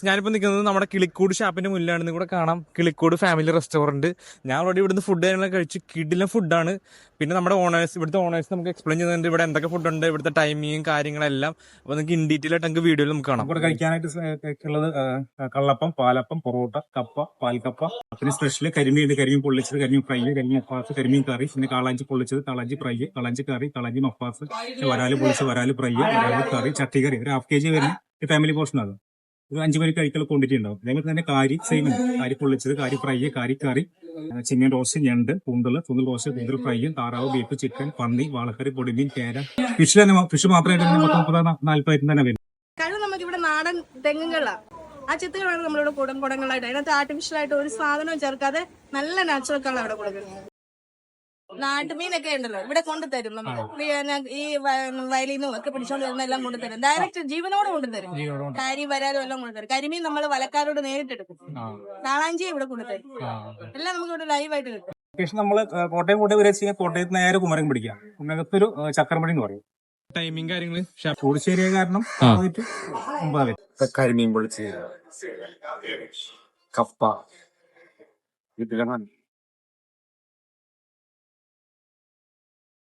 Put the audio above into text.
ഞാനിപ്പോ നിൽക്കുന്നത് നമ്മുടെ കിളിക്കൂട് ഷാപ്പിന്റെ മുന്നിലാണ്. നിങ്ങളുടെ കാണാം കിളിക്കൂട് ഫാമിലി റെസ്റ്റോറന്റ്. ഞാൻ ഓൾറെഡി ഇവിടുന്ന് ഫുഡ് കാര്യങ്ങളൊക്കെ കഴിച്ച് കിടിലം ഫുഡാണ്. പിന്നെ നമ്മുടെ ഇവിടുത്തെ ഓണേഴ്സ് നമുക്ക് എക്സ്പ്ലെയിൻ ചെയ്യുന്നുണ്ട് ഇവിടെ എന്തൊക്കെ ഫുഡ് ഉണ്ട്, ഇവിടുത്തെ ടൈമിങ്ങും കാര്യങ്ങളെല്ലാം. അപ്പൊ നിങ്ങൾക്ക് ഇൻ ഡീറ്റെയിൽ ആയിട്ട് നമുക്ക് വീഡിയോയിൽ നമുക്ക് കാണാം. ഇവിടെ കഴിക്കാനായിട്ട് ഉള്ളത് കള്ളപ്പം, പാലപ്പം, പൊറോട്ട, കപ്പ, പാൽക്കപ്പ, പിന്നെ സ്പെഷ്യല് കരിമീൻ ഉണ്ട്, കരിമീൻ പൊള്ളിച്ചത്, കരിമീൻ ഫ്രൈ, കരിമീൻ മപ്പാസ്, കരിമീൻ കറി, പിന്നെ കാളാഞ്ചി പൊള്ളിച്ചത്, കാളാഞ്ചി ഫ്രൈ, കാളാഞ്ചി കറി, കാളാഞ്ചി മപ്പാസ്, വരാല് പൊള്ളിച്ചത്, വരാല് ഫ്രൈ, വരാല് കറി, ചട്ടി കറി, ഒരു ഹാഫ് kg വരുന്ന ഫാമിലി പോർഷൻ അത്. ഒരു 5 മണി കഴിക്കുള്ള ക്വാണ്ടിറ്റി ഉണ്ടാവും. അതേപോലെ തന്നെ കാരി സെയിം ഉണ്ട്, കാരി പൊള്ളിച്ചത്, കാരി ഫ്രൈ, കാരി കറി, ചിങ്ങൻ റോസ്റ്റ്, ഞണ്ട്, കൂന്തൽ റോസ്റ്റ്, കൂന്തൽ ഫ്രൈ, താറാവ്, ബീഫ്, ചിക്കൻ, പന്നി, വാളക്കറി, പൊടിമീൻ, കേര, ഫിഷ് മാത്രമായിട്ട് 30-40 തന്നെ വരും. കാരണം നമുക്ക് ഇവിടെ നാടൻ തെങ്ങുകളാണ്. ആ ചിത്തുകളാണ് നമ്മളിവിടെ കുടങ്ങളായിട്ട്. അതിനകത്ത് ആർട്ടിഫിഷ്യൽ ആയിട്ട് ഒരു സാധനവും ചേർക്കാതെ നല്ല നാച്ചുറൽ കളർ അവിടെ കൊടുക്കുന്നത്. നാട്ടുമീനൊക്കെ ഉണ്ടല്ലോ ഇവിടെ കൊണ്ടുതരും. നമുക്ക് ഈ വയലിൽ നിന്നും ഒക്കെ പിടിച്ചോണ്ട് വരുന്ന എല്ലാം കൊണ്ടുതരും. ഡയറക്റ്റ് ജീവനോട് കൊണ്ടുതരും. കാരി വരാലും എല്ലാം കൊണ്ടുതരും. കരിമീൻ നമ്മൾ വലക്കാരോട് നേരിട്ടെടുക്കും. കാളാഞ്ചി ഇവിടെ കൊണ്ടുതരും. എല്ലാം നമുക്ക് ഇവിടെ ലൈവായിട്ട് കിട്ടും. ലൊക്കേഷൻ നമ്മള് കോട്ടയത്ത് നേരെ കുമരകം പിടിക്കാം. കുമരകത്തൊരു ചക്രമണി എന്ന് പറയും. ടൈമിങ് കാര്യങ്ങള് ചൂടിശ്ശേരിയ കാരണം കരിമീൻ പൊളിച്ച്, കപ്പ,